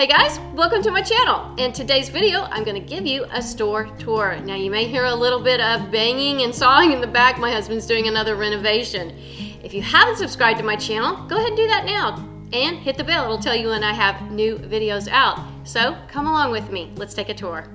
Hey guys, welcome to my channel. In today's video, I'm going to give you a store tour. Now you may hear a little bit of banging and sawing in the back. My husband's doing another renovation. If you haven't subscribed to my channel, go ahead and do that now. And hit the bell, it'll tell you when I have new videos out. So come along with me, let's take a tour.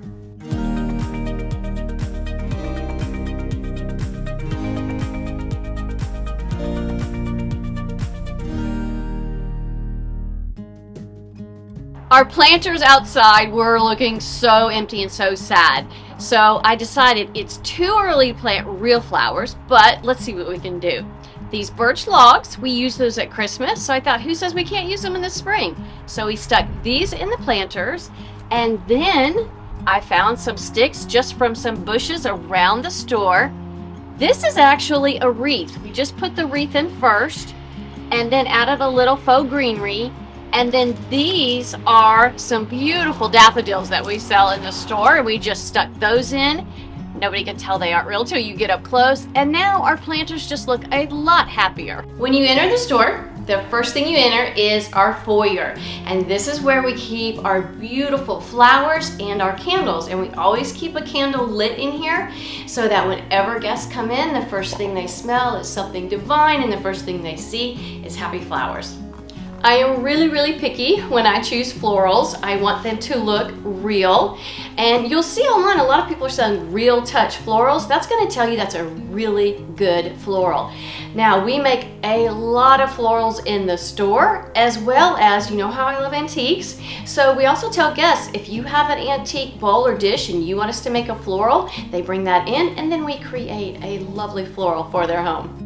Our planters outside were looking so empty and so sad. So I decided it's too early to plant real flowers, but let's see what we can do. These birch logs, we use those at Christmas, so I thought, who says we can't use them in the spring? So we stuck these in the planters, and then I found some sticks just from some bushes around the store. This is actually a wreath. We just put the wreath in first, and then added a little faux greenery. And then these are some beautiful daffodils that we sell in the store. We just stuck those in. Nobody can tell they aren't real till you get up close. And now our planters just look a lot happier. When you enter the store, the first thing you enter is our foyer. And this is where we keep our beautiful flowers and our candles. And we always keep a candle lit in here so that whenever guests come in, the first thing they smell is something divine and the first thing they see is happy flowers. I am really picky when I choose florals. I want them to look real. And you'll see online a lot of people are selling real touch florals. That's going to tell you that's a really good floral. Now we make a lot of florals in the store, as well as, you know how I love antiques. So we also tell guests, if you have an antique bowl or dish and you want us to make a floral, they bring that in and then we create a lovely floral for their home.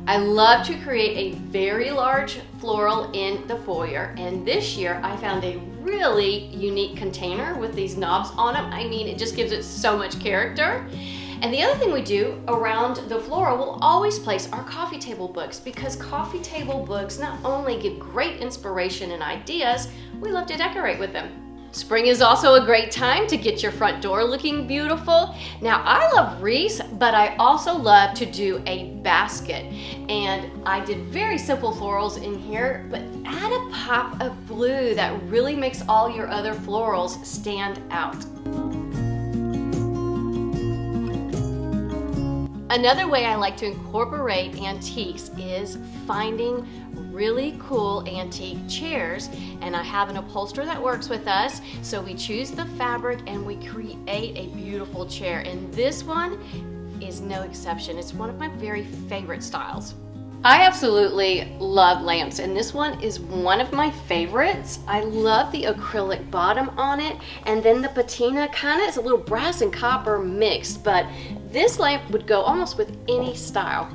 I love to create a very large floral in the foyer, and this year I found a really unique container with these knobs on them. I mean, it just gives it so much character. And the other thing we do around the floral, we'll always place our coffee table books, because coffee table books not only give great inspiration and ideas, we love to decorate with them. Spring is also a great time to get your front door looking beautiful. Now I love wreaths, but I also love to do a basket. And I did very simple florals in here, but add a pop of blue that really makes all your other florals stand out. Another way I like to incorporate antiques is finding really cool antique chairs, and I have an upholsterer that works with us, so we choose the fabric and we create a beautiful chair, and this one is no exception. It's one of my very favorite styles. I absolutely love lamps, and this one is one of my favorites. I love the acrylic bottom on it, and then the patina kind of is a little brass and copper mixed, but this lamp would go almost with any style.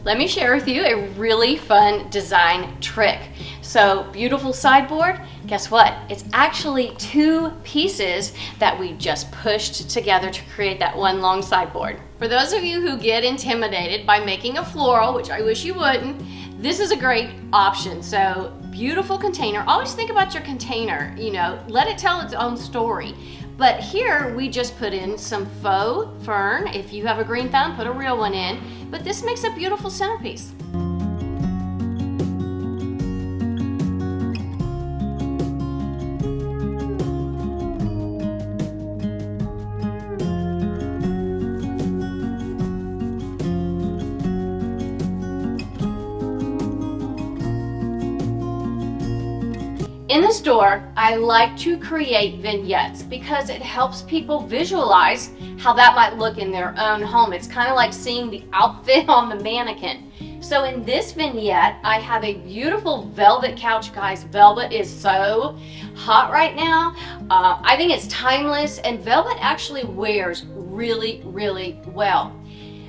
Let me share with you a really fun design trick. So, beautiful sideboard, guess what? It's actually two pieces that we just pushed together to create that one long sideboard. For those of you who get intimidated by making a floral, which I wish you wouldn't, this is a great option. So, beautiful container. Always think about your container, you know, let it tell its own story. But here we just put in some faux fern. If you have a green thumb, put a real one in. But this makes a beautiful centerpiece. In the store, I like to create vignettes because it helps people visualize how that might look in their own home. It's kind of like seeing the outfit on the mannequin. So in this vignette, I have a beautiful velvet couch. Guys, velvet is so hot right now. I think it's timeless, and velvet actually wears really, really well.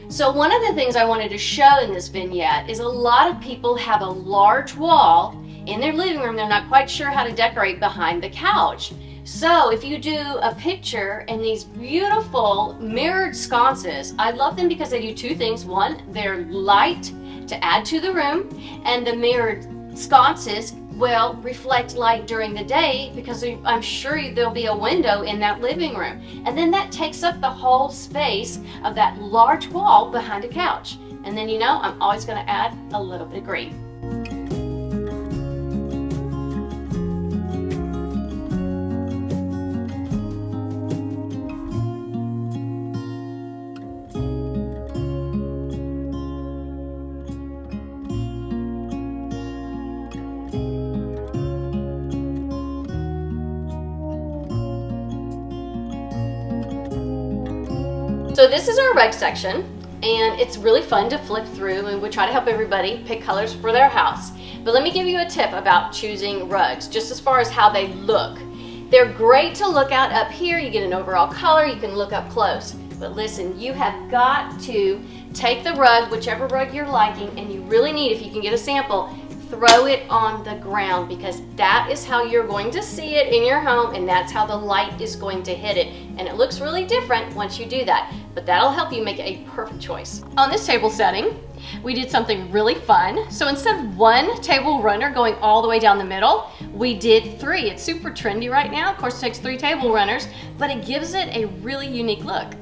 So one of the things I wanted to show in this vignette is a lot of people have a large wall in their living room. They're not quite sure how to decorate behind the couch. So if you do a picture and these beautiful mirrored sconces, I love them because they do two things. One, they're light to add to the room, and the mirrored sconces will reflect light during the day because I'm sure there'll be a window in that living room. And then that takes up the whole space of that large wall behind a couch. And then, you know, I'm always going to add a little bit of green. So this is our rug section, and it's really fun to flip through, and we try to help everybody pick colors for their house. But let me give you a tip about choosing rugs, just as far as how they look. They're great to look at up here. You get an overall color, you can look up close. But listen, you have got to take the rug, whichever rug you're liking, and you really need, if you can get a sample, throw it on the ground, because that is how you're going to see it in your home, and that's how the light is going to hit it. And it looks really different once you do that, but that'll help you make a perfect choice. On this table setting, we did something really fun. So instead of one table runner going all the way down the middle, we did three. It's super trendy right now. Of course, it takes 3 table runners, but it gives it a really unique look.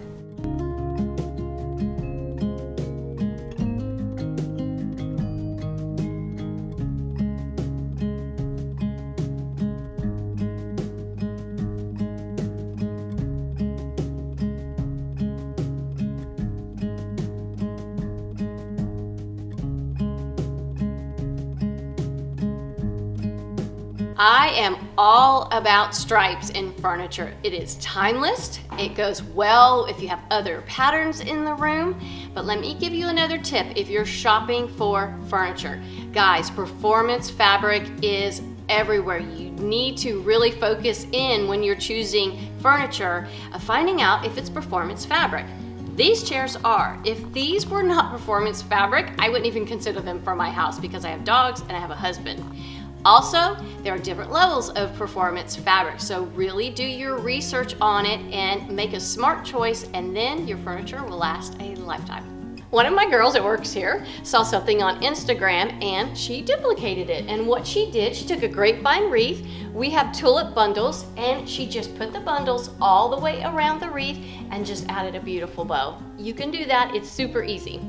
I am all about stripes in furniture. It is timeless. It goes well if you have other patterns in the room. But let me give you another tip if you're shopping for furniture. Guys, performance fabric is everywhere. You need to really focus in when you're choosing furniture, finding out if it's performance fabric. These chairs are. If these were not performance fabric, I wouldn't even consider them for my house because I have dogs and I have a husband. Also, there are different levels of performance fabric, so really do your research on it and make a smart choice, and then your furniture will last a lifetime. One of my girls that works here saw something on Instagram and she duplicated it. And what she did, she took a grapevine wreath. We have tulip bundles, and she just put the bundles all the way around the wreath and just added a beautiful bow. You can do that, it's super easy.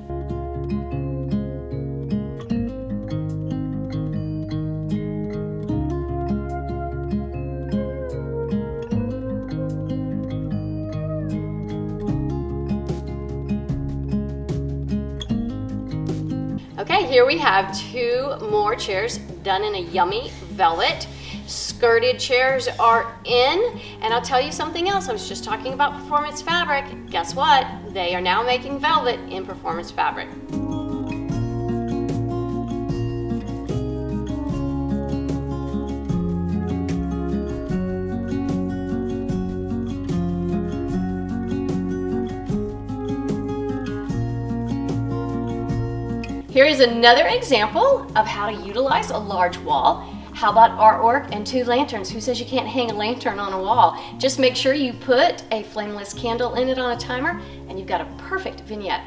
Okay, here we have 2 more chairs done in a yummy velvet. Skirted chairs are in, and I'll tell you something else. I was just talking about performance fabric. Guess what? They are now making velvet in performance fabric. Here is another example of how to utilize a large wall. How about artwork and 2 lanterns? Who says you can't hang a lantern on a wall? Just make sure you put a flameless candle in it on a timer, and you've got a perfect vignette.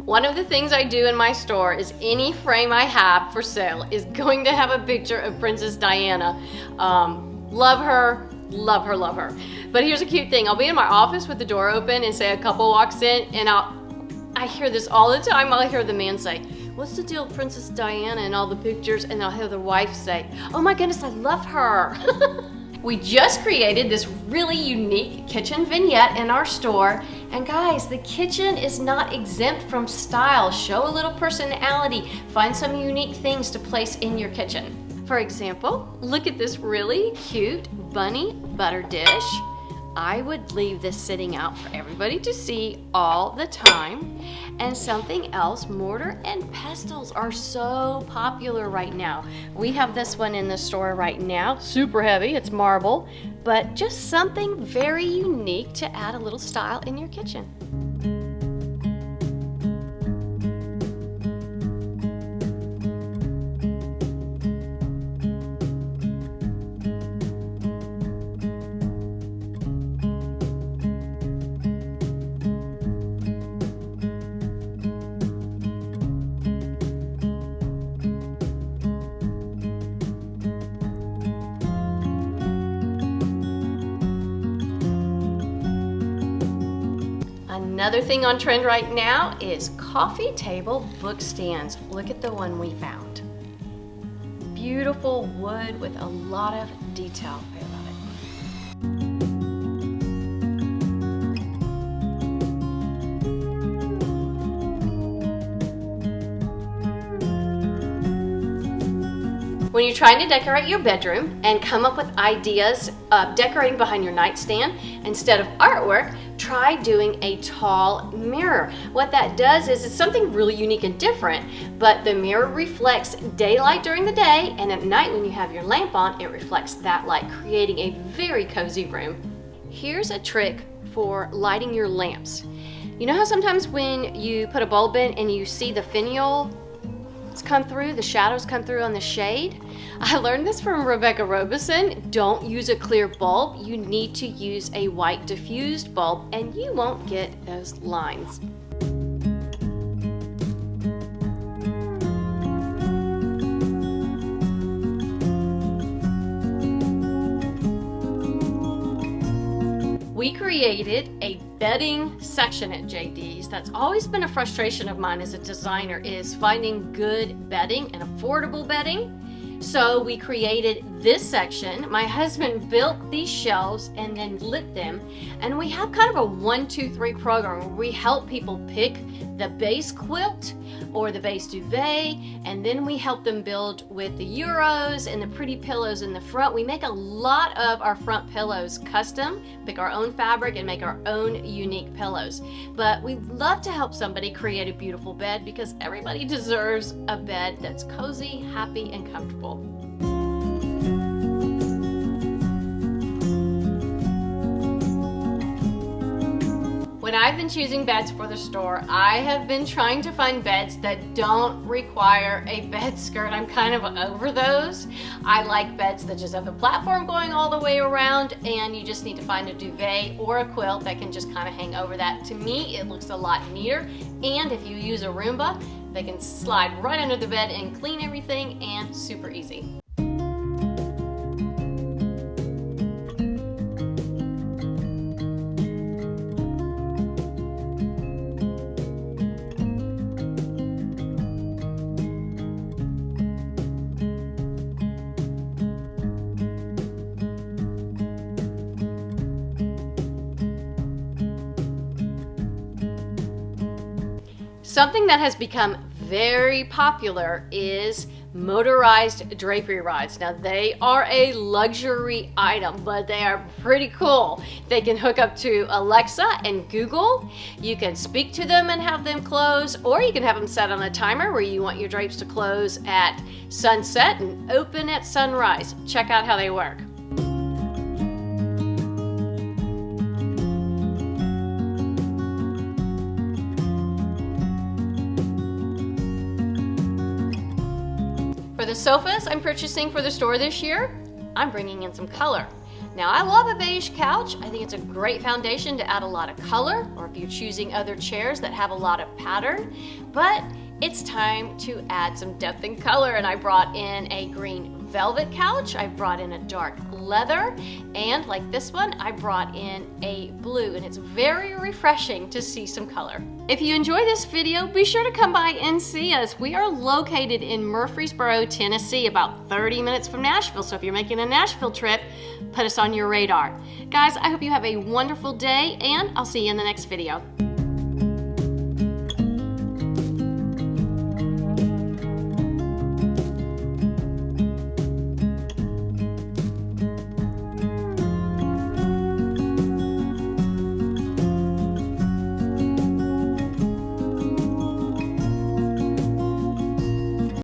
One of the things I do in my store is any frame I have for sale is going to have a picture of Princess Diana. Love her, love her, love her. But here's a cute thing. I'll be in my office with the door open and say a couple walks in, and I hear this all the time. I'll hear the man say, "What's the deal with Princess Diana and all the pictures?" And I'll hear the wife say, "Oh my goodness, I love her." We just created this really unique kitchen vignette in our store. And guys, the kitchen is not exempt from style. Show a little personality. Find some unique things to place in your kitchen. For example, look at this really cute bunny butter dish. I would leave this sitting out for everybody to see all the time. And something else, mortar and pestles are so popular right now. We have this one in the store right now, super heavy, it's marble, but just something very unique to add a little style in your kitchen. Another thing on trend right now is coffee table book stands. Look at the one we found. Beautiful wood with a lot of detail. I love it. When you're trying to decorate your bedroom and come up with ideas of decorating behind your nightstand, instead of artwork, try doing a tall mirror. What that does is it's something really unique and different, but the mirror reflects daylight during the day, and at night when you have your lamp on, it reflects that light, creating a very cozy room. Here's a trick for lighting your lamps. You know how sometimes when you put a bulb in and you see the finial come through, the shadows come through on the shade? I learned this from Rebecca Robeson. Don't use a clear bulb. You need to use a white diffused bulb and you won't get those lines. We created a bedding section at JD's. That's always been a frustration of mine as a designer, is finding good bedding and affordable bedding. So we created this section. My husband built these shelves and then lit them. And we have kind of a 1, 2, 3 program where we help people pick the base quilt or the base duvet, and then we help them build with the Euros and the pretty pillows in the front. We make a lot of our front pillows custom, pick our own fabric and make our own unique pillows. But we love to help somebody create a beautiful bed because everybody deserves a bed that's cozy, happy, and comfortable. When I've been choosing beds for the store, I have been trying to find beds that don't require a bed skirt. I'm kind of over those. I like beds that just have the platform going all the way around and you just need to find a duvet or a quilt that can just kind of hang over that. To me, it looks a lot neater, and if you use a Roomba, they can slide right under the bed and clean everything, and super easy. Something that has become very popular is motorized drapery rods. Now they are a luxury item, but they are pretty cool. They can hook up to Alexa and Google. You can speak to them and have them close, or you can have them set on a timer where you want your drapes to close at sunset and open at sunrise. Check out how they work. For the sofas I'm purchasing for the store this year, I'm bringing in some color. Now I love a beige couch. I think it's a great foundation to add a lot of color, or if you're choosing other chairs that have a lot of pattern, but it's time to add some depth and color, and I brought in a green velvet couch, I brought in a dark leather, and like this one, I brought in a blue, and it's very refreshing to see some color. If you enjoy this video, be sure to come by and see us. We are located in Murfreesboro, Tennessee, about 30 minutes from Nashville, so if you're making a Nashville trip, put us on your radar. Guys, I hope you have a wonderful day, and I'll see you in the next video.